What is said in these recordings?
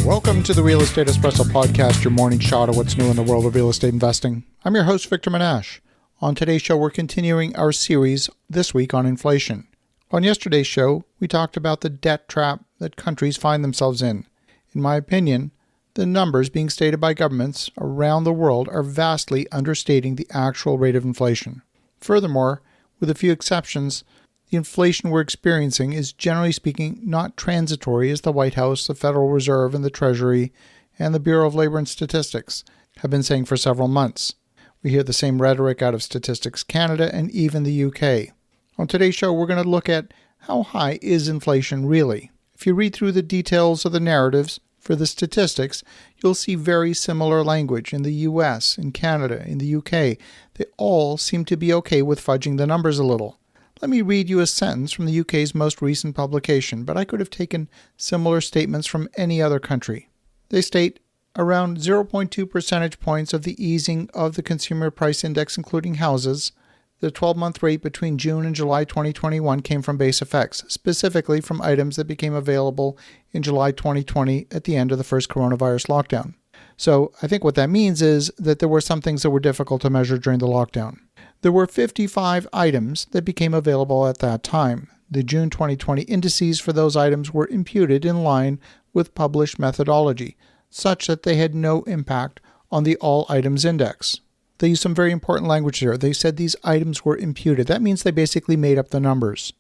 Welcome to the Real Estate Espresso Podcast, your morning shot of what's new in the world of real estate investing. I'm your host, Victor Menasce. On today's show, we're continuing our series this week on inflation. On yesterday's show, we talked about the debt trap that countries find themselves in. In my opinion, the numbers being stated by governments around the world are vastly understating the actual rate of inflation. Furthermore, with a few exceptions, the inflation we're experiencing is generally speaking not transitory as the White House, the Federal Reserve, and the Treasury, and the Bureau of Labor and Statistics have been saying for several months. We hear the same rhetoric out of Statistics Canada and even the UK. On today's show, we're going to look at how high is inflation really. If you read through the details of the narratives for the statistics, you'll see very similar language in the US, in Canada, in the UK. They all seem to be okay with fudging the numbers a little. Let me read you a sentence from the UK's most recent publication, but I could have taken similar statements from any other country. They state, around 0.2 percentage points of the easing of the consumer price index, including houses, the 12-month rate between June and July 2021 came from base effects, specifically from items that became available in July 2020 at the end of the first coronavirus lockdown. So I think what that means is that there were some things that were difficult to measure during the lockdown. There were 55 items that became available at that time. The June 2020 indices for those items were imputed in line with published methodology, such that they had no impact on the All Items Index. They used some very important language here. They said these items were imputed. That means they basically made up the numbers.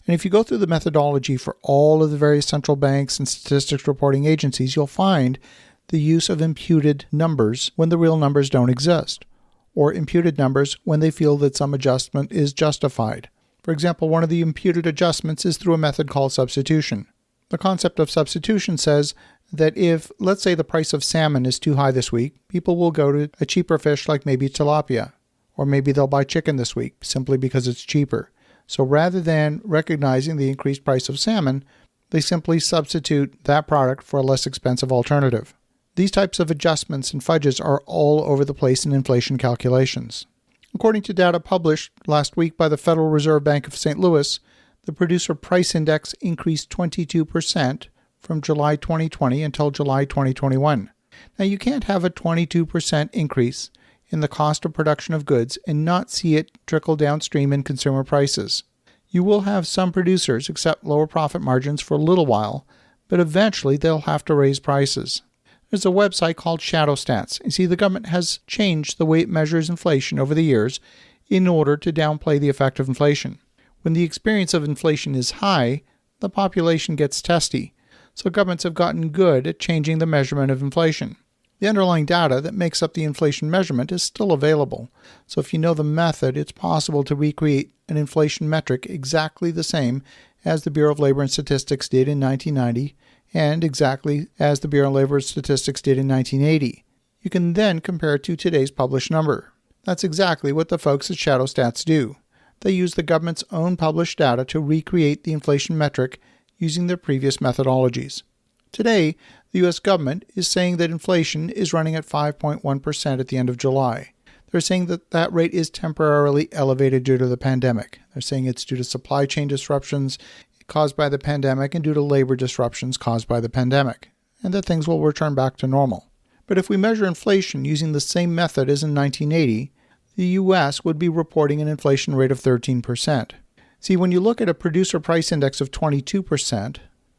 And if you go through the methodology for all of the various central banks and statistics reporting agencies, you'll find the use of imputed numbers when the real numbers don't exist, or imputed numbers when they feel that some adjustment is justified. For example, one of the imputed adjustments is through a method called substitution. The concept of substitution says that if, let's say, the price of salmon is too high this week, people will go to a cheaper fish like maybe tilapia, or maybe they'll buy chicken this week simply because it's cheaper. So rather than recognizing the increased price of salmon, they simply substitute that product for a less expensive alternative. These types of adjustments and fudges are all over the place in inflation calculations. According to data published last week by the Federal Reserve Bank of St. Louis, the producer price index increased 22% from July 2020 until July 2021. Now, you can't have a 22% increase in the cost of production of goods and not see it trickle downstream in consumer prices. You will have some producers accept lower profit margins for a little while, but eventually they'll have to raise prices. There's a website called Shadow Stats. You see, the government has changed the way it measures inflation over the years in order to downplay the effect of inflation. When the experience of inflation is high, the population gets testy. So governments have gotten good at changing the measurement of inflation. The underlying data that makes up the inflation measurement is still available. So if you know the method, it's possible to recreate an inflation metric exactly the same as the Bureau of Labor and Statistics did in 1990 and exactly as the Bureau of Labor and Statistics did in 1980. You can then compare it to today's published number. That's exactly what the folks at Shadow Stats do. They use the government's own published data to recreate the inflation metric using their previous methodologies. Today, the U.S. government is saying that inflation is running at 5.1% at the end of July. They're saying that that rate is temporarily elevated due to the pandemic. They're saying it's due to supply chain disruptions caused by the pandemic and due to labor disruptions caused by the pandemic, and that things will return back to normal. But if we measure inflation using the same method as in 1980, the U.S. would be reporting an inflation rate of 13%. See, when you look at a producer price index of 22%,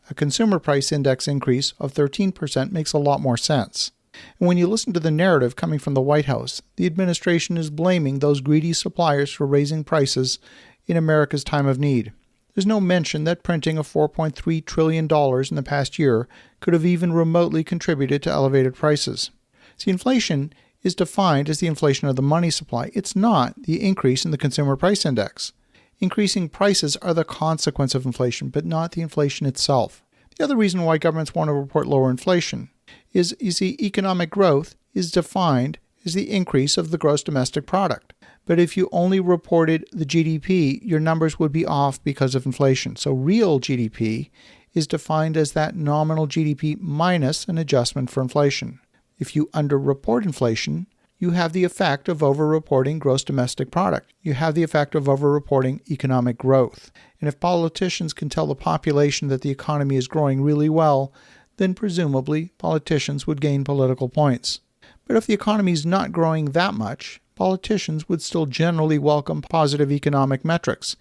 a consumer price index increase of 13% makes a lot more sense. And when you listen to the narrative coming from the White House, the administration is blaming those greedy suppliers for raising prices in America's time of need. There's no mention that printing of $4.3 trillion in the past year could have even remotely contributed to elevated prices. See, inflation is defined as the inflation of the money supply. It's not the increase in the consumer price index. Increasing prices are the consequence of inflation, but not the inflation itself. The other reason why governments want to report lower inflation is, you see, economic growth is defined as the increase of the gross domestic product. But if you only reported the GDP, your numbers would be off because of inflation. So real GDP is defined as that nominal GDP minus an adjustment for inflation. If you underreport inflation, you have the effect of overreporting gross domestic product. You have the effect of overreporting economic growth. And if politicians can tell the population that the economy is growing really well, then presumably politicians would gain political points. But if the economy is not growing that much, politicians would still generally welcome positive economic metrics,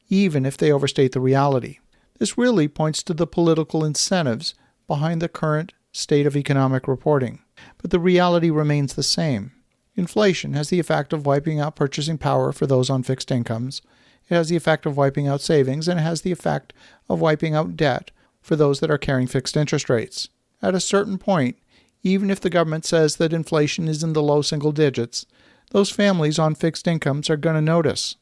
even if they overstate the reality. This really points to the political incentives behind the current state of economic reporting. But the reality remains the same. Inflation has the effect of wiping out purchasing power for those on fixed incomes. It has the effect of wiping out savings, and it has the effect of wiping out debt for those that are carrying fixed interest rates. At a certain point, even if the government says that inflation is in the low single digits, those families on fixed incomes are going to notice.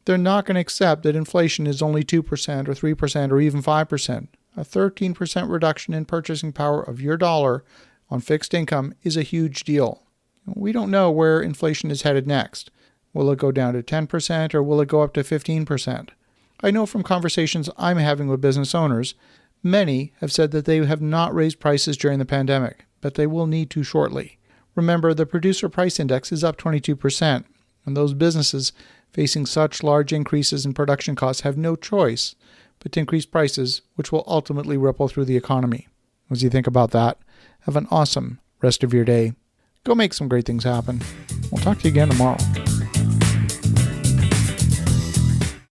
They're not going to accept that inflation is only 2% or 3% or even 5%. A 13% reduction in purchasing power of your dollar on fixed income is a huge deal. We don't know where inflation is headed next. Will it go down to 10% or will it go up to 15%? I know from conversations I'm having with business owners, many have said that they have not raised prices during the pandemic, but they will need to shortly. Remember, the producer price index is up 22%, and those businesses facing such large increases in production costs have no choice but to increase prices, which will ultimately ripple through the economy. As you think about that, have an awesome rest of your day. Go make some great things happen. We'll talk to you again tomorrow.